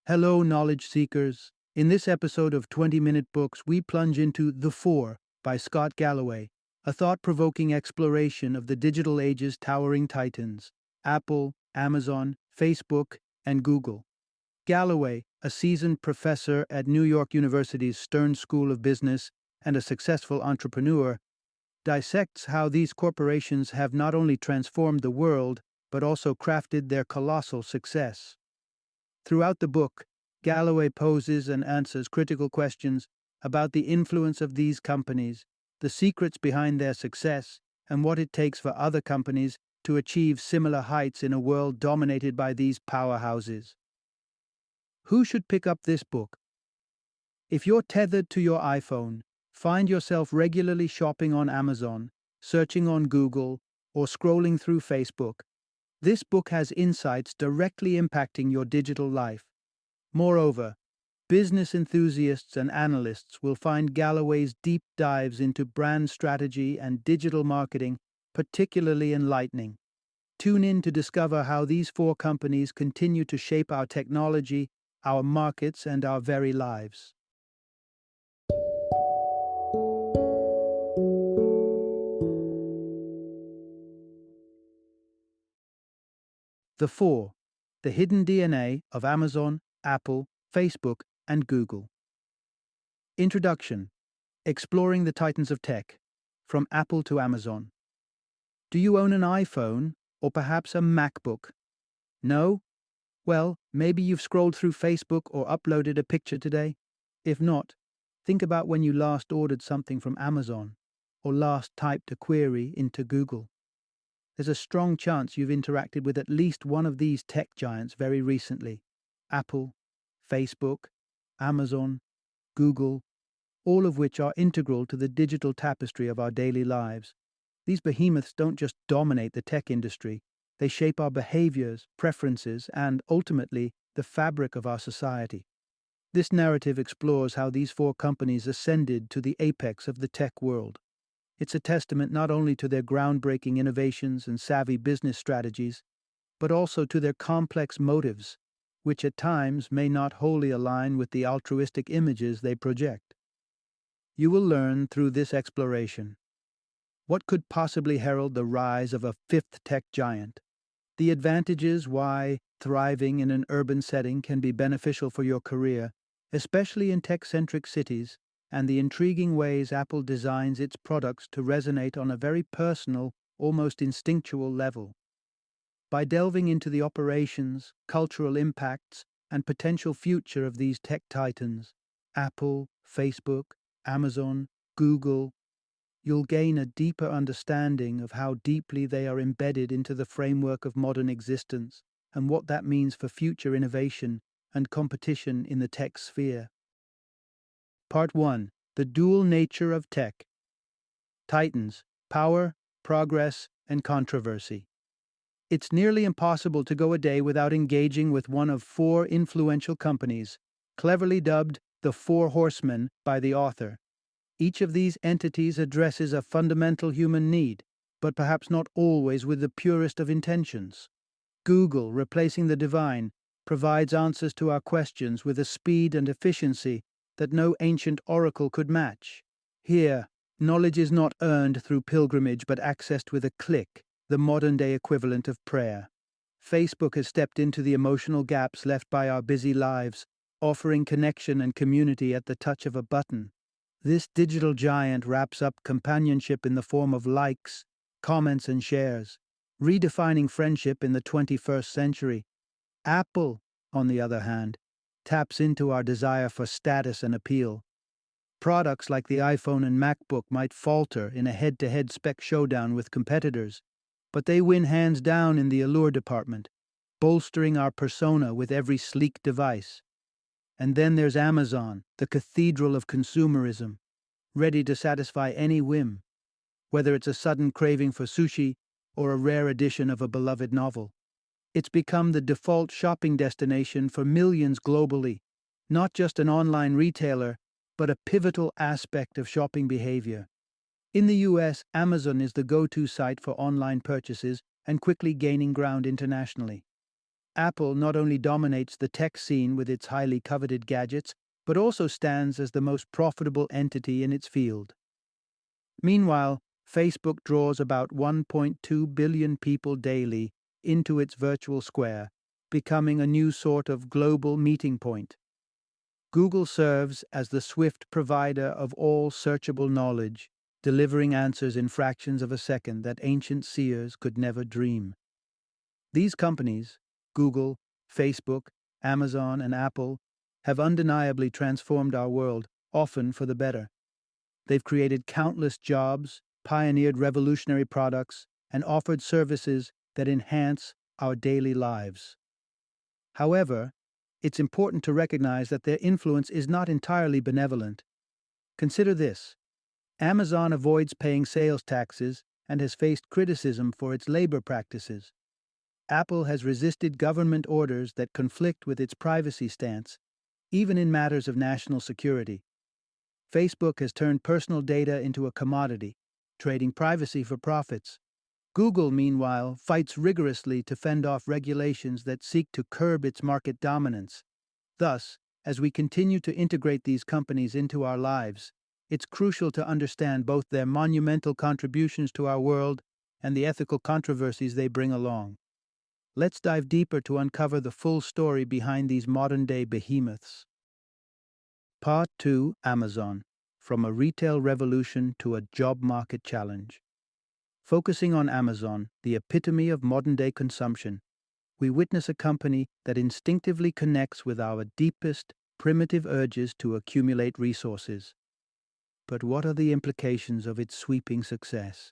Hello, knowledge seekers. In this episode of 20-Minute Books, we plunge into The Four by Scott Galloway, a thought provoking exploration of the digital age's towering titans Apple, Amazon, Facebook, and Google. Galloway, a seasoned professor at New York University's Stern School of Business and a successful entrepreneur, dissects how these corporations have not only transformed the world, but also crafted their colossal success. Throughout the book, Galloway poses and answers critical questions about the influence of these companies, the secrets behind their success, and what it takes for other companies to achieve similar heights in a world dominated by these powerhouses. Who should pick up this book? If you're tethered to your iPhone, find yourself regularly shopping on Amazon, searching on Google, or scrolling through Facebook, this book has insights directly impacting your digital life. Moreover, business enthusiasts and analysts will find Galloway's deep dives into brand strategy and digital marketing particularly enlightening. Tune in to discover how these four companies continue to shape our technology, our markets, and our very lives. The Four: The Hidden DNA of Amazon, Apple, Facebook, and Google. Introduction: Exploring the Titans of Tech, from Apple to Amazon. Do you own an iPhone, or perhaps a MacBook? No? Well, maybe you've scrolled through Facebook or uploaded a picture today. If not, think about when you last ordered something from Amazon, or last typed a query into Google. There's a strong chance you've interacted with at least one of these tech giants very recently. Apple, Facebook, Amazon, Google, all of which are integral to the digital tapestry of our daily lives. These behemoths don't just dominate the tech industry, they shape our behaviors, preferences, and, ultimately, the fabric of our society. This narrative explores how these four companies ascended to the apex of the tech world. It's a testament not only to their groundbreaking innovations and savvy business strategies, but also to their complex motives, which at times may not wholly align with the altruistic images they project. You will learn through this exploration what could possibly herald the rise of a fifth tech giant, the advantages why thriving in an urban setting can be beneficial for your career, especially in tech-centric cities, and the intriguing ways Apple designs its products to resonate on a very personal, almost instinctual level. By delving into the operations, cultural impacts, and potential future of these tech titans, Apple, Facebook, Amazon, Google, you'll gain a deeper understanding of how deeply they are embedded into the framework of modern existence and what that means for future innovation and competition in the tech sphere. Part 1: The Dual Nature of Tech. Titans: Power, Progress, and Controversy. It's nearly impossible to go a day without engaging with one of four influential companies, cleverly dubbed the Four Horsemen by the author. Each of these entities addresses a fundamental human need, but perhaps not always with the purest of intentions. Google, replacing the divine, provides answers to our questions with a speed and efficiency that no ancient oracle could match. Here, knowledge is not earned through pilgrimage but accessed with a click, the modern-day equivalent of prayer. Facebook has stepped into the emotional gaps left by our busy lives, offering connection and community at the touch of a button. This digital giant wraps up companionship in the form of likes, comments, and shares, redefining friendship in the 21st century. Apple, on the other hand, taps into our desire for status and appeal. Products like the iPhone and MacBook might falter in a head-to-head spec showdown with competitors, but they win hands down in the allure department, bolstering our persona with every sleek device. And then there's Amazon, the cathedral of consumerism, ready to satisfy any whim, whether it's a sudden craving for sushi or a rare edition of a beloved novel. It's become the default shopping destination for millions globally, not just an online retailer, but a pivotal aspect of shopping behavior. In the US, Amazon is the go-to site for online purchases and quickly gaining ground internationally. Apple not only dominates the tech scene with its highly coveted gadgets, but also stands as the most profitable entity in its field. Meanwhile, Facebook draws about 1.2 billion people daily into its virtual square, becoming a new sort of global meeting point. Google serves as the swift provider of all searchable knowledge, delivering answers in fractions of a second that ancient seers could never dream. These companies, Google, Facebook, Amazon, and Apple, have undeniably transformed our world, often for the better. They've created countless jobs, pioneered revolutionary products, and offered services that enhance our daily lives. However, it's important to recognize that their influence is not entirely benevolent. Consider this: Amazon avoids paying sales taxes and has faced criticism for its labor practices. Apple has resisted government orders that conflict with its privacy stance, even in matters of national security. Facebook has turned personal data into a commodity, trading privacy for profits. Google, meanwhile, fights rigorously to fend off regulations that seek to curb its market dominance. Thus, as we continue to integrate these companies into our lives, it's crucial to understand both their monumental contributions to our world and the ethical controversies they bring along. Let's dive deeper to uncover the full story behind these modern-day behemoths. Part 2: Amazon: From a Retail Revolution to a Job Market Challenge. Focusing on Amazon, the epitome of modern-day consumption, we witness a company that instinctively connects with our deepest, primitive urges to accumulate resources. But what are the implications of its sweeping success?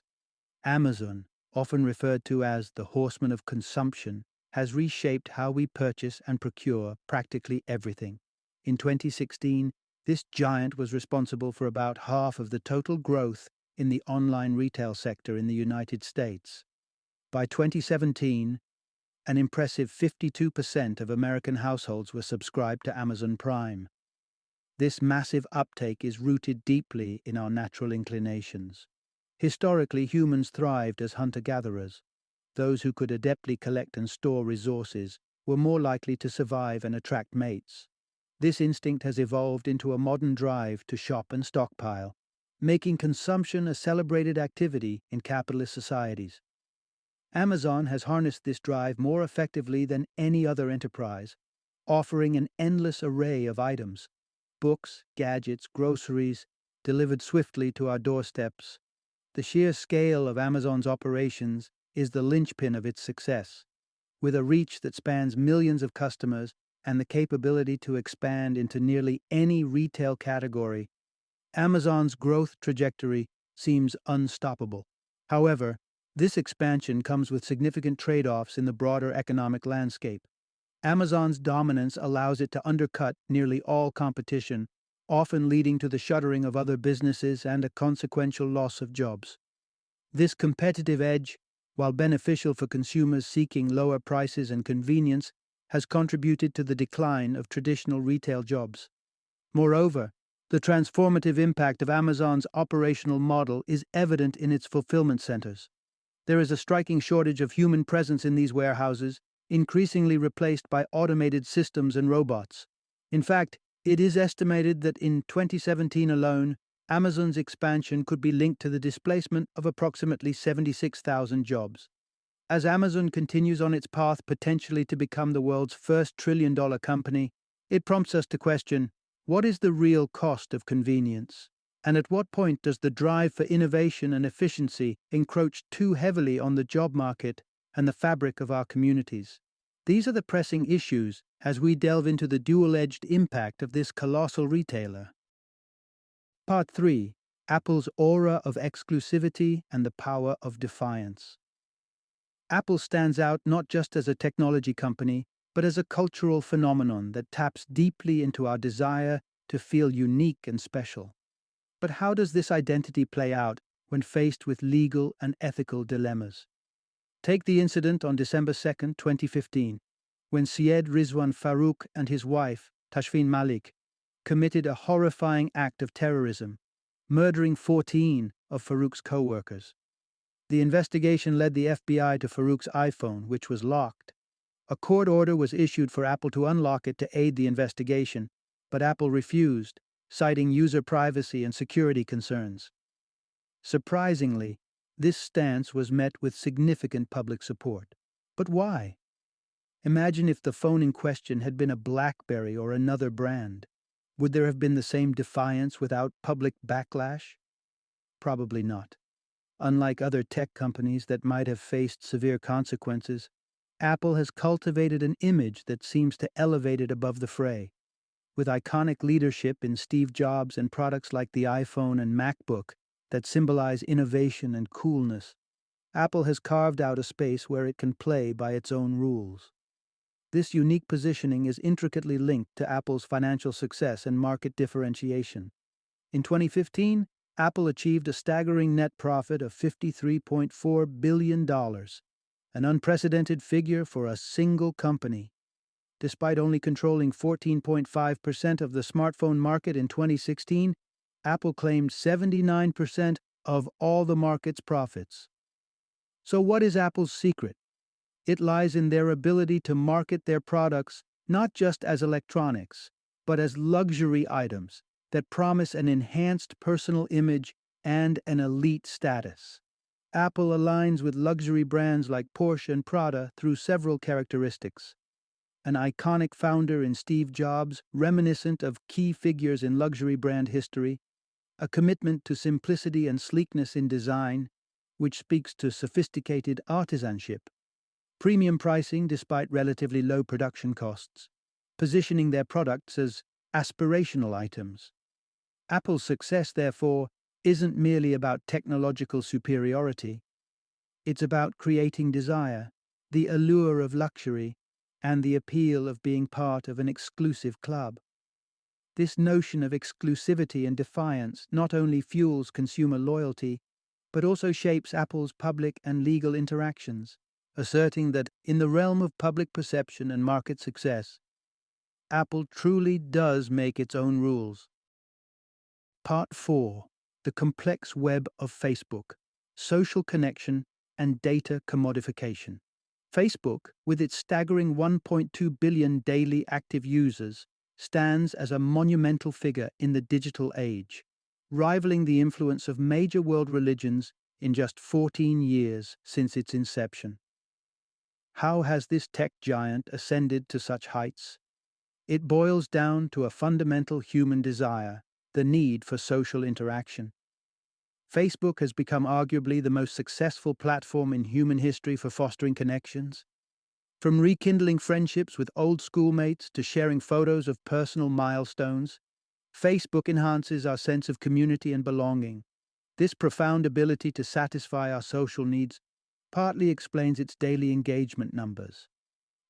Amazon, often referred to as the horseman of consumption, has reshaped how we purchase and procure practically everything. In 2016, this giant was responsible for about half of the total growth in the online retail sector in the United States. By 2017, an impressive 52% of American households were subscribed to Amazon Prime. This massive uptake is rooted deeply in our natural inclinations. Historically, humans thrived as hunter-gatherers. Those who could adeptly collect and store resources were more likely to survive and attract mates. This instinct has evolved into a modern drive to shop and stockpile, making consumption a celebrated activity in capitalist societies. Amazon has harnessed this drive more effectively than any other enterprise, offering an endless array of items: books, gadgets, groceries, delivered swiftly to our doorsteps. The sheer scale of Amazon's operations is the linchpin of its success. With a reach that spans millions of customers and the capability to expand into nearly any retail category, Amazon's growth trajectory seems unstoppable. However, this expansion comes with significant trade-offs in the broader economic landscape. Amazon's dominance allows it to undercut nearly all competition, often leading to the shuttering of other businesses and a consequential loss of jobs. This competitive edge, while beneficial for consumers seeking lower prices and convenience, has contributed to the decline of traditional retail jobs. Moreover, the transformative impact of Amazon's operational model is evident in its fulfillment centers. There is a striking shortage of human presence in these warehouses, increasingly replaced by automated systems and robots. In fact, it is estimated that in 2017 alone, Amazon's expansion could be linked to the displacement of approximately 76,000 jobs. As Amazon continues on its path potentially to become the world's first trillion-dollar company, it prompts us to question: what is the real cost of convenience? And at what point does the drive for innovation and efficiency encroach too heavily on the job market and the fabric of our communities? These are the pressing issues as we delve into the dual-edged impact of this colossal retailer. Part 3: Apple's aura of exclusivity and the power of defiance. Apple stands out not just as a technology company, but as a cultural phenomenon that taps deeply into our desire to feel unique and special. But how does this identity play out when faced with legal and ethical dilemmas? Take the incident on December 2, 2015, when Syed Rizwan Farouk and his wife, Tashfeen Malik, committed a horrifying act of terrorism, murdering 14 of Farouk's co-workers. The investigation led the FBI to Farouk's iPhone, which was locked. A court order was issued for Apple to unlock it to aid the investigation, but Apple refused, citing user privacy and security concerns. Surprisingly, this stance was met with significant public support. But why? Imagine if the phone in question had been a BlackBerry or another brand. Would there have been the same defiance without public backlash? Probably not. Unlike other tech companies that might have faced severe consequences, Apple has cultivated an image that seems to elevate it above the fray. With iconic leadership in Steve Jobs and products like the iPhone and MacBook that symbolize innovation and coolness, Apple has carved out a space where it can play by its own rules. This unique positioning is intricately linked to Apple's financial success and market differentiation. In 2015, Apple achieved a staggering net profit of $53.4 billion, an unprecedented figure for a single company. Despite only controlling 14.5% of the smartphone market in 2016, Apple claimed 79% of all the market's profits. So what is Apple's secret? It lies in their ability to market their products not just as electronics, but as luxury items that promise an enhanced personal image and an elite status. Apple aligns with luxury brands like Porsche and Prada through several characteristics. An iconic founder in Steve Jobs, reminiscent of key figures in luxury brand history, a commitment to simplicity and sleekness in design, which speaks to sophisticated artisanship, premium pricing despite relatively low production costs, positioning their products as aspirational items. Apple's success, therefore, isn't merely about technological superiority. It's about creating desire, the allure of luxury, and the appeal of being part of an exclusive club. This notion of exclusivity and defiance not only fuels consumer loyalty, but also shapes Apple's public and legal interactions, asserting that in the realm of public perception and market success, Apple truly does make its own rules. Part 4. The complex web of Facebook, social connection and data commodification. Facebook, with its staggering 1.2 billion daily active users, stands as a monumental figure in the digital age, rivaling the influence of major world religions in just 14 years since its inception. How has this tech giant ascended to such heights? It boils down to a fundamental human desire, the need for social interaction. Facebook has become arguably the most successful platform in human history for fostering connections. From rekindling friendships with old schoolmates to sharing photos of personal milestones, Facebook enhances our sense of community and belonging. This profound ability to satisfy our social needs partly explains its daily engagement numbers.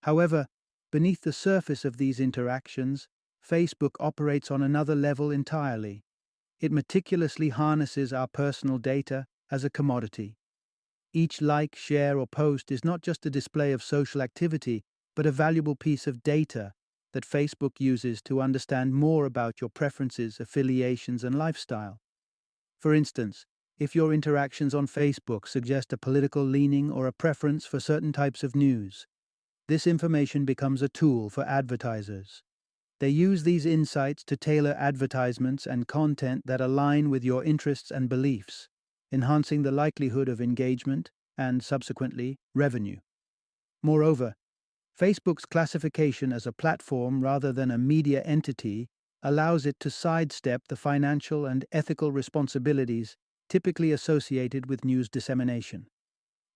However, beneath the surface of these interactions, Facebook operates on another level entirely. It meticulously harnesses our personal data as a commodity. Each like, share, or post is not just a display of social activity, but a valuable piece of data that Facebook uses to understand more about your preferences, affiliations, and lifestyle. For instance, if your interactions on Facebook suggest a political leaning or a preference for certain types of news, this information becomes a tool for advertisers. They use these insights to tailor advertisements and content that align with your interests and beliefs, enhancing the likelihood of engagement and, subsequently, revenue. Moreover, Facebook's classification as a platform rather than a media entity allows it to sidestep the financial and ethical responsibilities typically associated with news dissemination.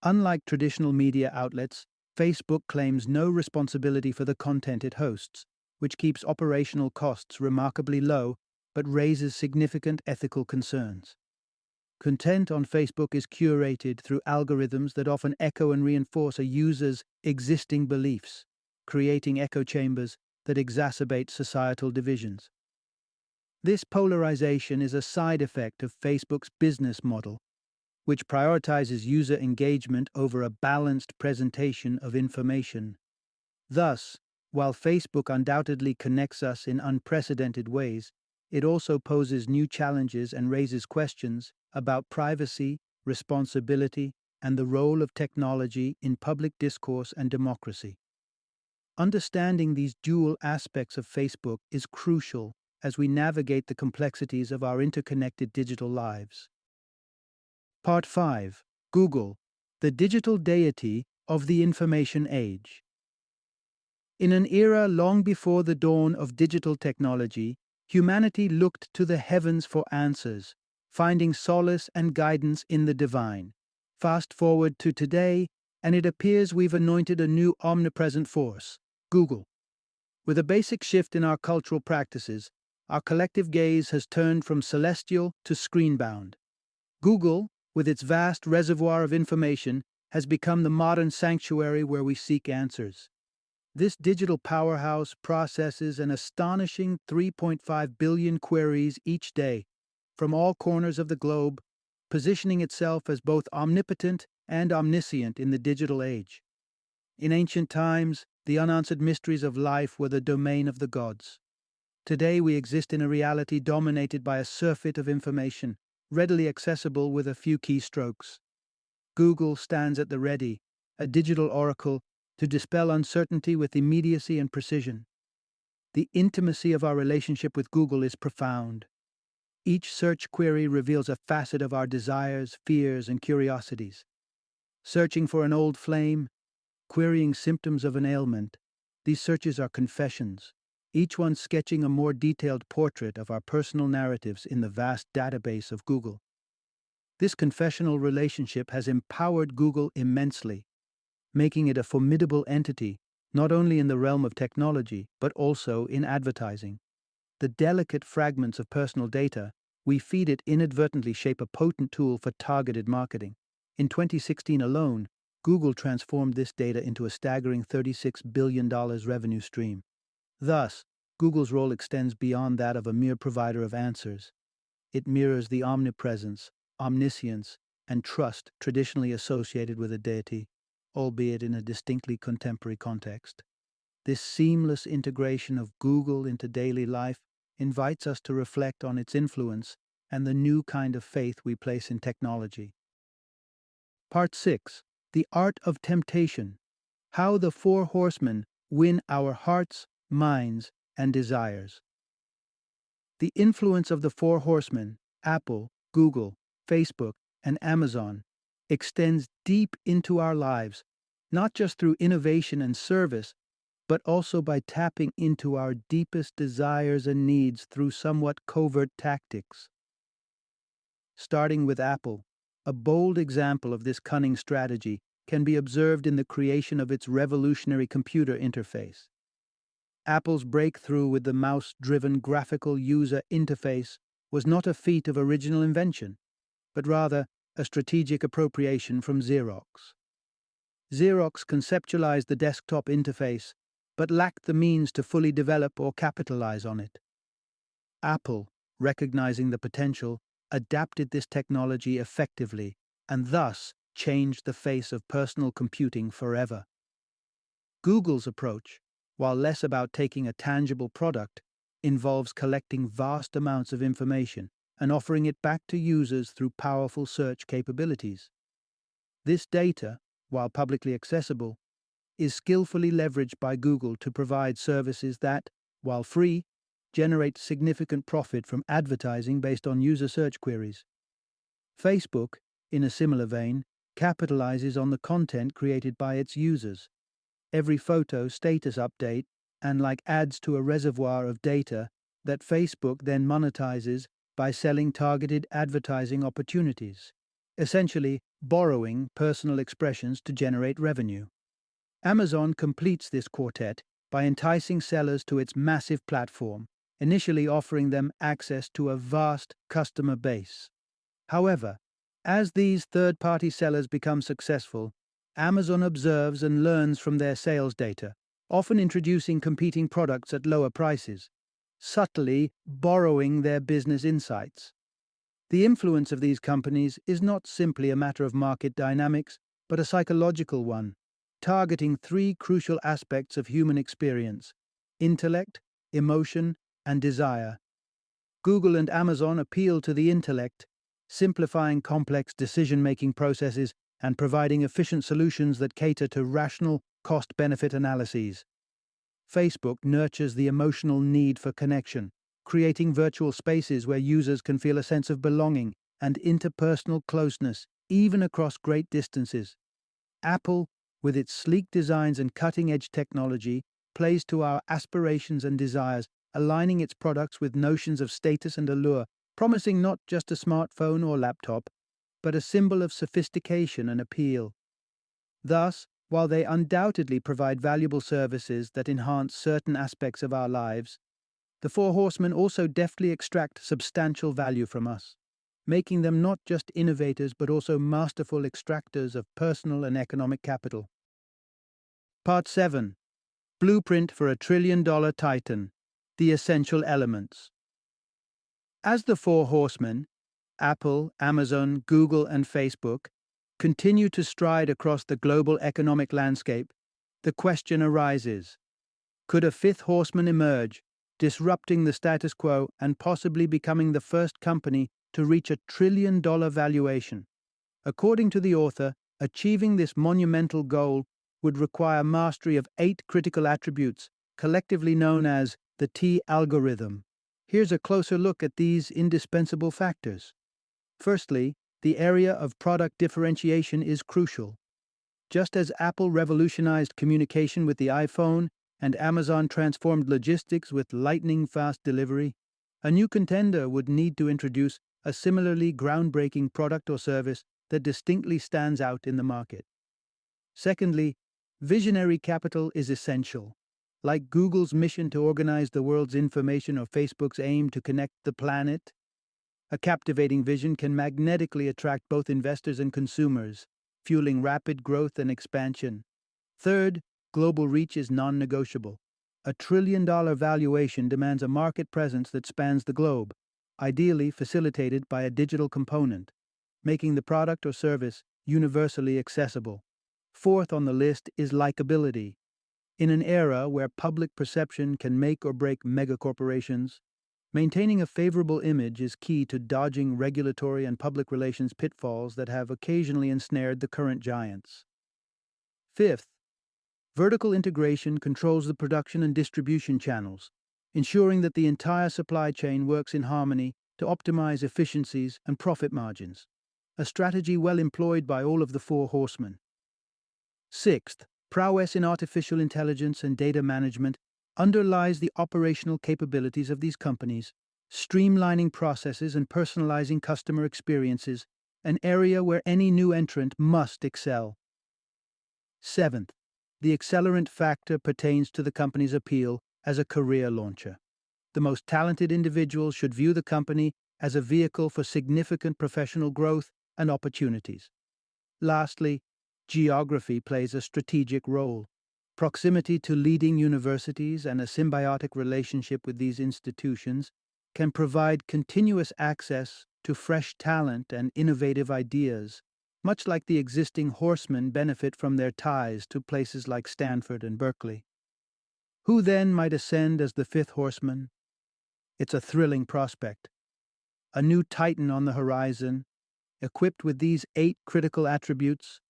Unlike traditional media outlets, Facebook claims no responsibility for the content it hosts, which keeps operational costs remarkably low but raises significant ethical concerns. Content on Facebook is curated through algorithms that often echo and reinforce a user's existing beliefs, creating echo chambers that exacerbate societal divisions. This polarization is a side effect of Facebook's business model, which prioritizes user engagement over a balanced presentation of information. Thus, while Facebook undoubtedly connects us in unprecedented ways, it also poses new challenges and raises questions about privacy, responsibility, and the role of technology in public discourse and democracy. Understanding these dual aspects of Facebook is crucial as we navigate the complexities of our interconnected digital lives. Part 5. Google, the digital deity of the information age. In an era long before the dawn of digital technology, humanity looked to the heavens for answers, finding solace and guidance in the divine. Fast forward to today, and it appears we've anointed a new omnipresent force, Google. With a basic shift in our cultural practices, our collective gaze has turned from celestial to screen-bound. Google, with its vast reservoir of information, has become the modern sanctuary where we seek answers. This digital powerhouse processes an astonishing 3.5 billion queries each day from all corners of the globe, positioning itself as both omnipotent and omniscient in the digital age. In ancient times, the unanswered mysteries of life were the domain of the gods. Today we exist in a reality dominated by a surfeit of information, readily accessible with a few keystrokes. Google stands at the ready, a digital oracle to dispel uncertainty with immediacy and precision. The intimacy of our relationship with Google is profound. Each search query reveals a facet of our desires, fears, and curiosities. Searching for an old flame, querying symptoms of an ailment, these searches are confessions, each one sketching a more detailed portrait of our personal narratives in the vast database of Google. This confessional relationship has empowered Google immensely, making it a formidable entity not only in the realm of technology but also in advertising. The delicate fragments of personal data we feed it inadvertently shape a potent tool for targeted marketing. In 2016 alone, Google transformed this data into a staggering $36 billion revenue stream. Thus, Google's role extends beyond that of a mere provider of answers. It mirrors the omnipresence, omniscience, and trust traditionally associated with a deity, albeit in a distinctly contemporary context. This seamless integration of Google into daily life invites us to reflect on its influence and the new kind of faith we place in technology. Part 6. The Art of Temptation. How the Four Horsemen Win Our Hearts, Minds, and Desires. The influence of the Four Horsemen, Apple, Google, Facebook, and Amazon, extends deep into our lives, not just through innovation and service, but also by tapping into our deepest desires and needs through somewhat covert tactics. Starting with Apple, a bold example of this cunning strategy can be observed in the creation of its revolutionary computer interface. Apple's breakthrough with the mouse-driven graphical user interface was not a feat of original invention, but rather a strategic appropriation from Xerox. Xerox conceptualized the desktop interface, but lacked the means to fully develop or capitalize on it. Apple, recognizing the potential, adapted this technology effectively and thus changed the face of personal computing forever. Google's approach, while less about taking a tangible product, involves collecting vast amounts of information and offering it back to users through powerful search capabilities. This data, while publicly accessible, is skillfully leveraged by Google to provide services that, while free, generate significant profit from advertising based on user search queries. Facebook, in a similar vein, capitalizes on the content created by its users. Every photo, status update, and adds to a reservoir of data that Facebook then monetizes by selling targeted advertising opportunities, essentially borrowing personal expressions to generate revenue. Amazon completes this quartet by enticing sellers to its massive platform, initially offering them access to a vast customer base. However, as these third-party sellers become successful, Amazon observes and learns from their sales data, often introducing competing products at lower prices, subtly borrowing their business insights. The influence of these companies is not simply a matter of market dynamics, but a psychological one, targeting three crucial aspects of human experience: intellect, emotion, and desire. Google and Amazon appeal to the intellect, simplifying complex decision-making processes and providing efficient solutions that cater to rational cost-benefit analyses. Facebook nurtures the emotional need for connection, creating virtual spaces where users can feel a sense of belonging and interpersonal closeness, even across great distances. Apple, with its sleek designs and cutting-edge technology, plays to our aspirations and desires, aligning its products with notions of status and allure, promising not just a smartphone or laptop, but a symbol of sophistication and appeal. Thus, while they undoubtedly provide valuable services that enhance certain aspects of our lives, the Four Horsemen also deftly extract substantial value from us, making them not just innovators but also masterful extractors of personal and economic capital. Part 7. Blueprint for a Trillion-Dollar Titan. The Essential Elements. As the Four Horsemen, Apple, Amazon, Google, and Facebook, continue to stride across the global economic landscape, the question arises: could a fifth horseman emerge, disrupting the status quo and possibly becoming the first company to reach $1 trillion valuation? According to the author, achieving this monumental goal would require mastery of 8 critical attributes, collectively known as the T algorithm. Here's a closer look at these indispensable factors. Firstly, the area of product differentiation is crucial. Just as Apple revolutionized communication with the iPhone and Amazon transformed logistics with lightning-fast delivery, a new contender would need to introduce a similarly groundbreaking product or service that distinctly stands out in the market. Secondly, visionary capital is essential. Like Google's mission to organize the world's information or Facebook's aim to connect the planet, a captivating vision can magnetically attract both investors and consumers, fueling rapid growth and expansion. Third, global reach is non-negotiable. A trillion-dollar valuation demands a market presence that spans the globe, ideally facilitated by a digital component, making the product or service universally accessible. Fourth on the list is likability. In an era where public perception can make or break megacorporations, maintaining a favorable image is key to dodging regulatory and public relations pitfalls that have occasionally ensnared the current giants. Fifth, vertical integration controls the production and distribution channels, ensuring that the entire supply chain works in harmony to optimize efficiencies and profit margins, a strategy well employed by all of the Four Horsemen. Sixth, prowess in artificial intelligence and data management underlies the operational capabilities of these companies, streamlining processes and personalizing customer experiences, an area where any new entrant must excel. Seventh, the accelerant factor pertains to the company's appeal as a career launcher. The most talented individuals should view the company as a vehicle for significant professional growth and opportunities. Lastly, geography plays a strategic role. Proximity to leading universities and a symbiotic relationship with these institutions can provide continuous access to fresh talent and innovative ideas, much like the existing horsemen benefit from their ties to places like Stanford and Berkeley. Who then might ascend as the fifth horseman? It's a thrilling prospect. A new titan on the horizon, equipped with these 8 critical attributes,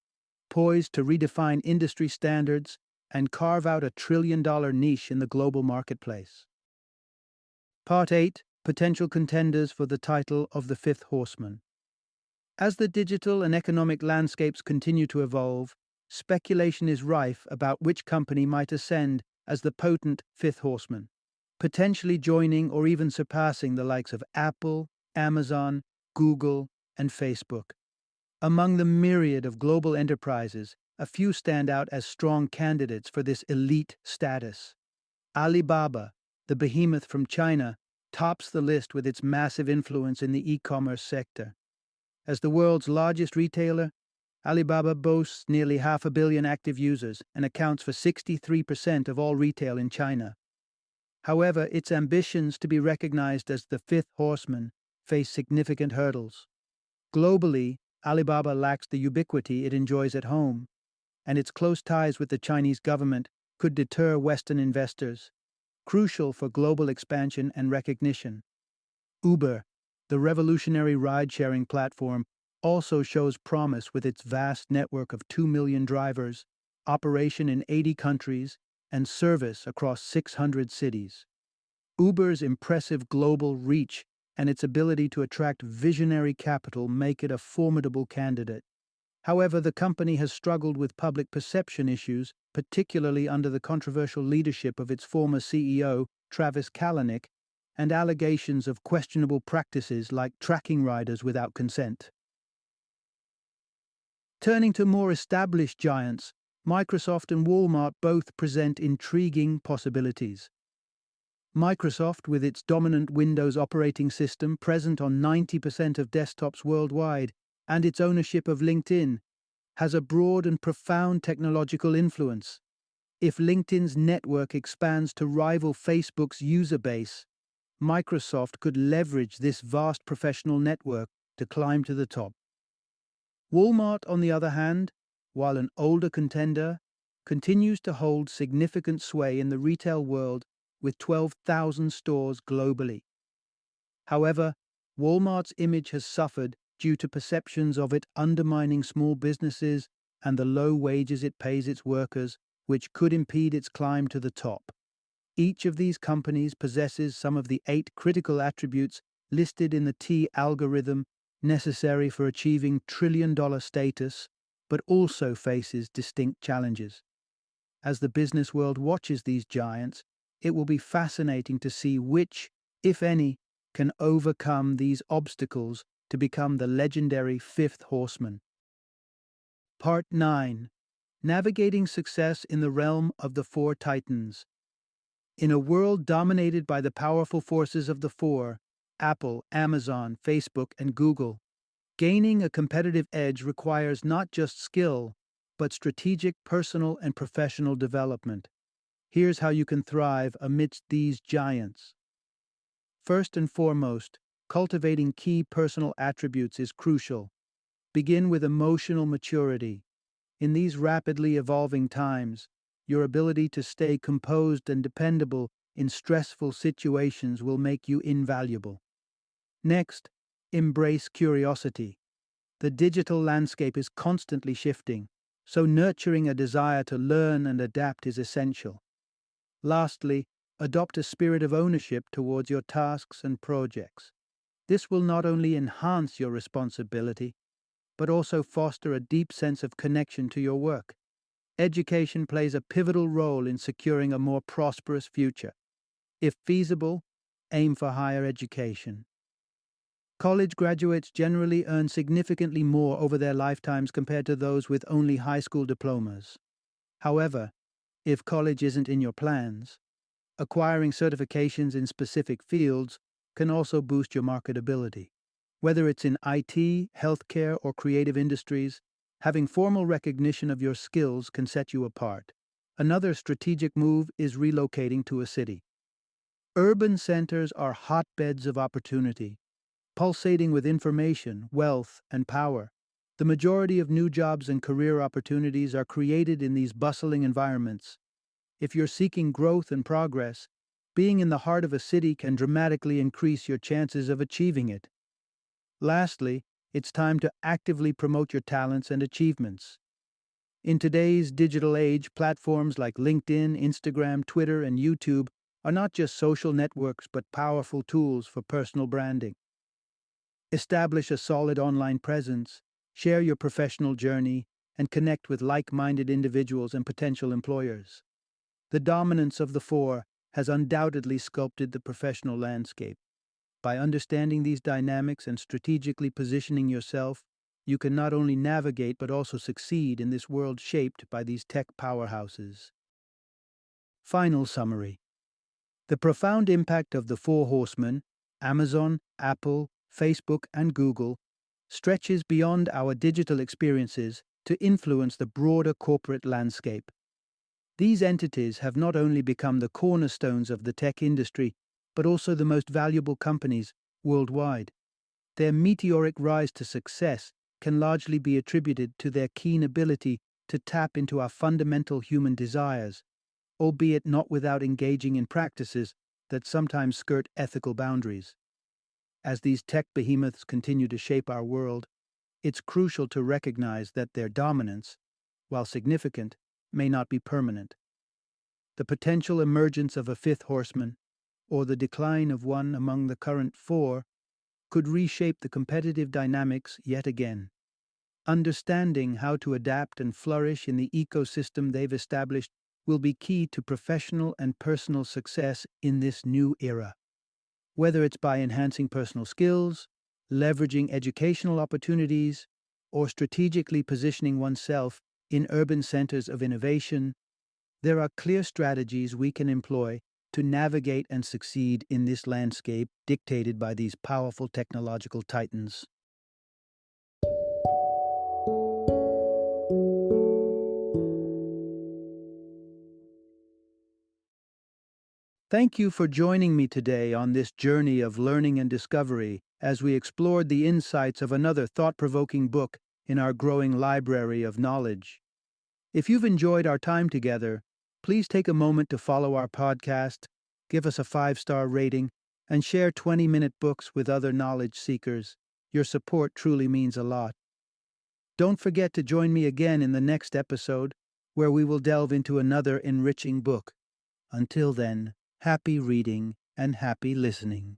poised to redefine industry standards and carve out a trillion-dollar niche in the global marketplace. Part 8. Potential contenders for the title of the Fifth Horseman. As the digital and economic landscapes continue to evolve, speculation is rife about which company might ascend as the potent Fifth Horseman, potentially joining or even surpassing the likes of Apple, Amazon, Google, and Facebook. Among the myriad of global enterprises, a few stand out as strong candidates for this elite status. Alibaba, the behemoth from China, tops the list with its massive influence in the e-commerce sector. As the world's largest retailer, Alibaba boasts nearly 500 million active users and accounts for 63% of all retail in China. However, its ambitions to be recognized as the fifth horseman face significant hurdles. Globally, Alibaba lacks the ubiquity it enjoys at home, and its close ties with the Chinese government could deter Western investors, crucial for global expansion and recognition. Uber, the revolutionary ride-sharing platform, also shows promise with its vast network of 2 million drivers, operation in 80 countries, and service across 600 cities. Uber's impressive global reach and its ability to attract visionary capital make it a formidable candidate. However, the company has struggled with public perception issues, particularly under the controversial leadership of its former CEO, Travis Kalanick, and allegations of questionable practices like tracking riders without consent. Turning to more established giants, Microsoft and Walmart both present intriguing possibilities. Microsoft, with its dominant Windows operating system present on 90% of desktops worldwide, and its ownership of LinkedIn, has a broad and profound technological influence. If LinkedIn's network expands to rival Facebook's user base, Microsoft could leverage this vast professional network to climb to the top. Walmart, on the other hand, while an older contender, continues to hold significant sway in the retail world with 12,000 stores globally. However, Walmart's image has suffered due to perceptions of it undermining small businesses and the low wages it pays its workers, which could impede its climb to the top. Each of these companies possesses some of the 8 critical attributes listed in the T algorithm necessary for achieving trillion-dollar status, but also faces distinct challenges. As the business world watches these giants, it will be fascinating to see which, if any, can overcome these obstacles to become the legendary fifth horseman. Part 9. Navigating Success in the Realm of the Four Titans. In a world dominated by the powerful forces of the four, Apple, Amazon, Facebook, and Google, gaining a competitive edge requires not just skill, but strategic personal and professional development. Here's how you can thrive amidst these giants. First and foremost, cultivating key personal attributes is crucial. Begin with emotional maturity. In these rapidly evolving times, your ability to stay composed and dependable in stressful situations will make you invaluable. Next, embrace curiosity. The digital landscape is constantly shifting, so nurturing a desire to learn and adapt is essential. Lastly, adopt a spirit of ownership towards your tasks and projects. This will not only enhance your responsibility, but also foster a deep sense of connection to your work. Education plays a pivotal role in securing a more prosperous future. If feasible, aim for higher education. College graduates generally earn significantly more over their lifetimes compared to those with only high school diplomas. However, if college isn't in your plans, acquiring certifications in specific fields can also boost your marketability. Whether it's in IT, healthcare, or creative industries, having formal recognition of your skills can set you apart. Another strategic move is relocating to a city. Urban centers are hotbeds of opportunity, pulsating with information, wealth, and power. The majority of new jobs and career opportunities are created in these bustling environments. If you're seeking growth and progress, being in the heart of a city can dramatically increase your chances of achieving it. Lastly, it's time to actively promote your talents and achievements. In today's digital age, platforms like LinkedIn, Instagram, Twitter, and YouTube are not just social networks but powerful tools for personal branding. Establish a solid online presence, share your professional journey, and connect with like-minded individuals and potential employers. The dominance of the four has undoubtedly sculpted the professional landscape. By understanding these dynamics and strategically positioning yourself, you can not only navigate but also succeed in this world shaped by these tech powerhouses. Final summary. The profound impact of the four horsemen, Amazon, Apple, Facebook, and Google, stretches beyond our digital experiences to influence the broader corporate landscape. These entities have not only become the cornerstones of the tech industry, but also the most valuable companies worldwide. Their meteoric rise to success can largely be attributed to their keen ability to tap into our fundamental human desires, albeit not without engaging in practices that sometimes skirt ethical boundaries. As these tech behemoths continue to shape our world, it's crucial to recognize that their dominance, while significant, may not be permanent. the potential emergence of a fifth horseman, or the decline of one among the current four, could reshape the competitive dynamics yet again. Understanding how to adapt and flourish in the ecosystem they've established will be key to professional and personal success in this new era. Whether it's by enhancing personal skills, leveraging educational opportunities, or strategically positioning oneself in urban centers of innovation, there are clear strategies we can employ to navigate and succeed in this landscape dictated by these powerful technological titans. Thank you for joining me today on this journey of learning and discovery as we explored the insights of another thought-provoking book in our growing library of knowledge. If you've enjoyed our time together, please take a moment to follow our podcast, give us a 5-star rating, and share 20-minute books with other knowledge seekers. Your support truly means a lot. Don't forget to join me again in the next episode, where we will delve into another enriching book. Until then, happy reading and happy listening.